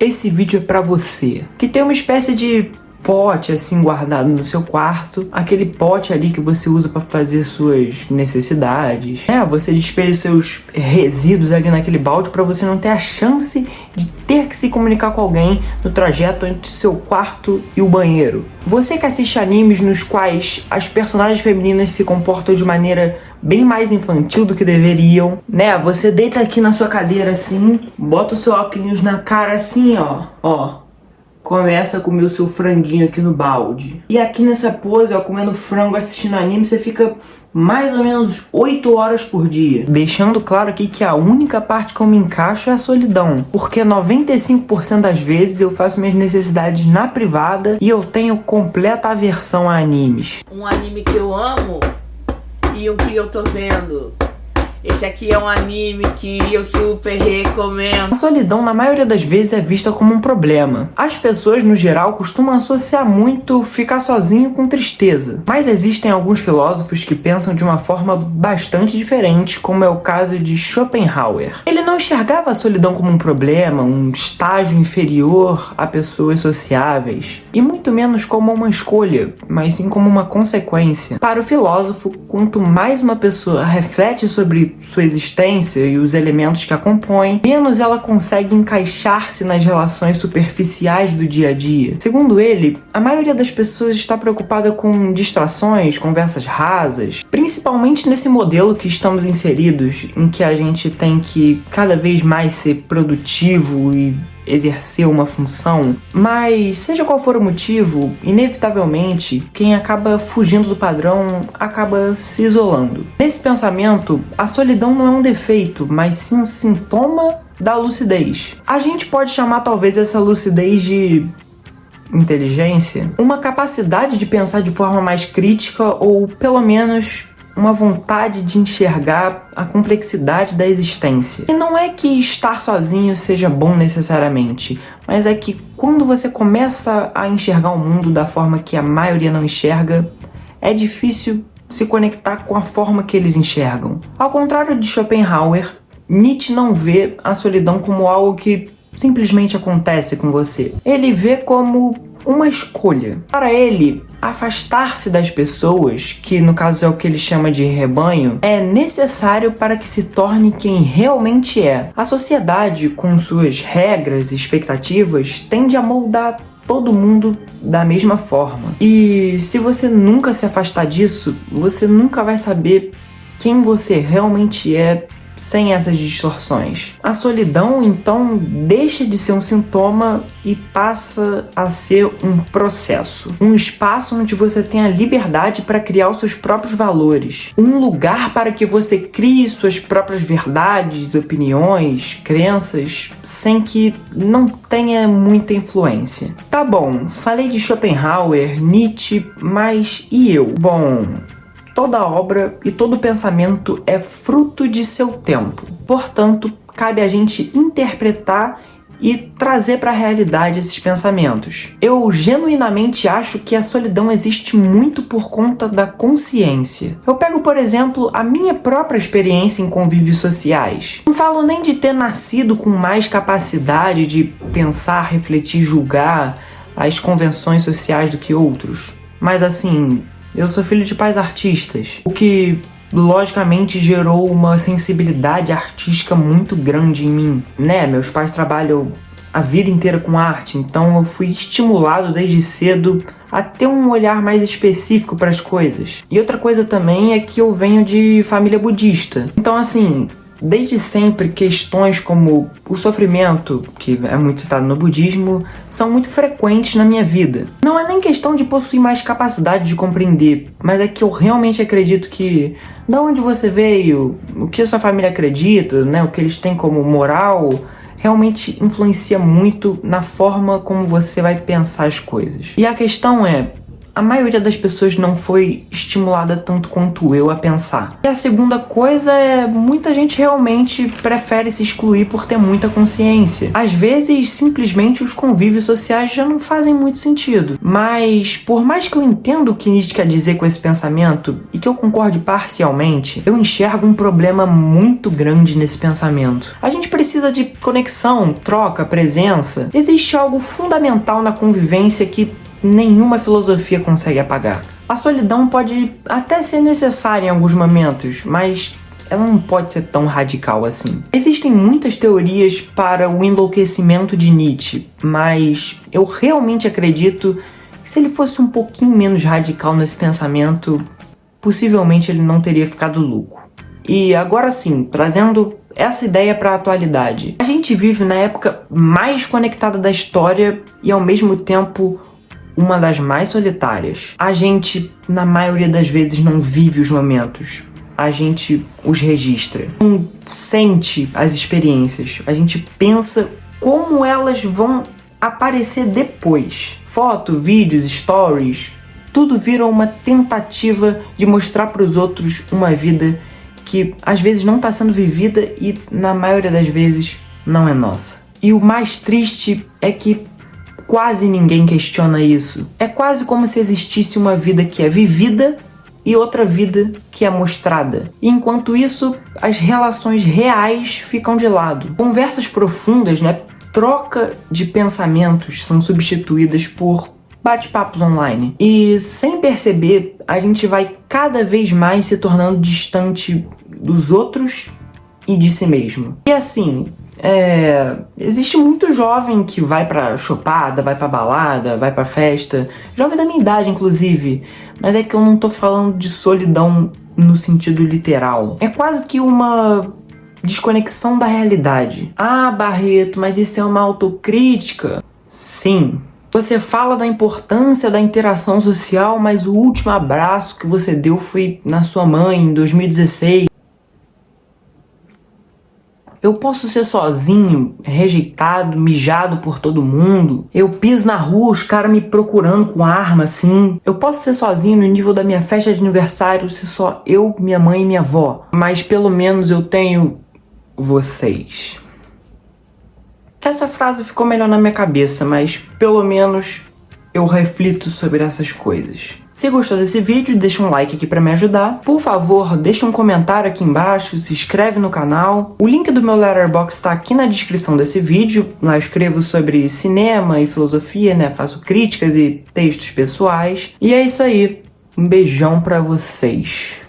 Esse vídeo é pra você, que tem uma espécie de pote assim guardado no seu quarto, aquele pote ali que você usa pra fazer suas necessidades, você despeja seus resíduos ali naquele balde pra você não ter a chance de ter que se comunicar com alguém no trajeto entre seu quarto e o banheiro. Você que assiste animes nos quais as personagens femininas se comportam de maneira bem mais infantil do que deveriam, Você deita aqui na sua cadeira assim, bota o seu óculos na cara assim, ó. Começa a comer o seu franguinho aqui no balde. E aqui nessa pose, comendo frango, assistindo anime, você fica mais ou menos 8 horas por dia. Deixando claro aqui que a única parte que eu me encaixo é a solidão. Porque 95% das vezes eu faço minhas necessidades na privada e eu tenho completa aversão a animes. Um anime que eu amo e um que eu tô vendo. Esse aqui é um anime que eu super recomendo. A solidão, na maioria das vezes, é vista como um problema. As pessoas, no geral, costumam associar muito ficar sozinho com tristeza. Mas existem alguns filósofos que pensam de uma forma bastante diferente, como é o caso de Schopenhauer. Ele não enxergava a solidão como um problema, um estágio inferior a pessoas sociáveis, e muito menos como uma escolha, mas sim como uma consequência. Para o filósofo, quanto mais uma pessoa reflete sobre sua existência e os elementos que a compõem, menos ela consegue encaixar-se nas relações superficiais do dia a dia. Segundo ele, a maioria das pessoas está preocupada com distrações, conversas rasas, principalmente nesse modelo que estamos inseridos, em que a gente tem que cada vez mais ser produtivo e exercer uma função, mas seja qual for o motivo, inevitavelmente, quem acaba fugindo do padrão acaba se isolando. Nesse pensamento, a solidão não é um defeito, mas sim um sintoma da lucidez. A gente pode chamar talvez essa lucidez de inteligência, uma capacidade de pensar de forma mais crítica ou pelo menos uma vontade de enxergar a complexidade da existência. E não é que estar sozinho seja bom necessariamente, mas é que quando você começa a enxergar o mundo da forma que a maioria não enxerga, é difícil se conectar com a forma que eles enxergam. Ao contrário de Schopenhauer, Nietzsche não vê a solidão como algo que simplesmente acontece com você. Ele vê como uma escolha. Para ele, afastar-se das pessoas, que no caso é o que ele chama de rebanho, é necessário para que se torne quem realmente é. A sociedade, com suas regras e expectativas, tende a moldar todo mundo da mesma forma. E se você nunca se afastar disso, você nunca vai saber quem você realmente é sem essas distorções. A solidão, então, deixa de ser um sintoma e passa a ser um processo. Um espaço onde você tem a liberdade para criar os seus próprios valores. Um lugar para que você crie suas próprias verdades, opiniões, crenças, sem que não tenha muita influência. Tá bom, falei de Schopenhauer, Nietzsche, mas e eu? Bom, toda obra e todo pensamento é fruto de seu tempo. Portanto, cabe a gente interpretar e trazer para a realidade esses pensamentos. Eu genuinamente acho que a solidão existe muito por conta da consciência. Eu pego, por exemplo, a minha própria experiência em convívios sociais. Não falo nem de ter nascido com mais capacidade de pensar, refletir, julgar as convenções sociais do que outros. Mas assim, eu sou filho de pais artistas, o que logicamente gerou uma sensibilidade artística muito grande em mim, Meus pais trabalham a vida inteira com arte, então eu fui estimulado desde cedo a ter um olhar mais específico para as coisas. E outra coisa também é que eu venho de família budista, então assim, desde sempre questões como o sofrimento, que é muito citado no budismo, são muito frequentes na minha vida. Não é nem questão de possuir mais capacidade de compreender, mas é que eu realmente acredito que da onde você veio, o que a sua família acredita, o que eles têm como moral, realmente influencia muito na forma como você vai pensar as coisas. E a questão é, a maioria das pessoas não foi estimulada tanto quanto eu a pensar. E a segunda coisa é, muita gente realmente prefere se excluir por ter muita consciência. Às vezes, simplesmente os convívios sociais já não fazem muito sentido. Mas, por mais que eu entenda o que Nietzsche quer dizer com esse pensamento, e que eu concorde parcialmente, eu enxergo um problema muito grande nesse pensamento. A gente precisa de conexão, troca, presença. Existe algo fundamental na convivência que nenhuma filosofia consegue apagar. A solidão pode até ser necessária em alguns momentos, mas ela não pode ser tão radical assim. Existem muitas teorias para o enlouquecimento de Nietzsche, mas eu realmente acredito que se ele fosse um pouquinho menos radical nesse pensamento, possivelmente ele não teria ficado louco. E agora sim, trazendo essa ideia para a atualidade. A gente vive na época mais conectada da história e ao mesmo tempo uma das mais solitárias. A gente, na maioria das vezes, não vive os momentos. A gente os registra. Não sente as experiências. A gente pensa como elas vão aparecer depois. Foto, vídeos, stories, tudo vira uma tentativa de mostrar para os outros uma vida que às vezes não está sendo vivida e na maioria das vezes não é nossa. E o mais triste é que quase ninguém questiona isso. É quase como se existisse uma vida que é vivida e outra vida que é mostrada. E enquanto isso, as relações reais ficam de lado. Conversas profundas, troca de pensamentos são substituídas por bate-papos online. E sem perceber, a gente vai cada vez mais se tornando distante dos outros e de si mesmo. E assim, existe muito jovem que vai pra chopada, vai pra balada, vai pra festa, jovem da minha idade inclusive, mas é que eu não tô falando de solidão no sentido literal. É quase que uma desconexão da realidade. Ah, Barreto, mas isso é uma autocrítica? Sim. Você fala da importância da interação social, mas o último abraço que você deu foi na sua mãe em 2016. Eu posso ser sozinho, rejeitado, mijado por todo mundo. Eu piso na rua, os caras me procurando com arma, assim. Eu posso ser sozinho no nível da minha festa de aniversário, ser só eu, minha mãe e minha avó. Mas pelo menos eu tenho vocês. Essa frase ficou melhor na minha cabeça, mas pelo menos eu reflito sobre essas coisas. Se gostou desse vídeo, deixa um like aqui pra me ajudar. Por favor, deixa um comentário aqui embaixo, se inscreve no canal. O link do meu Letterboxd tá aqui na descrição desse vídeo. Lá eu escrevo sobre cinema e filosofia, faço críticas e textos pessoais. E é isso aí. Um beijão pra vocês.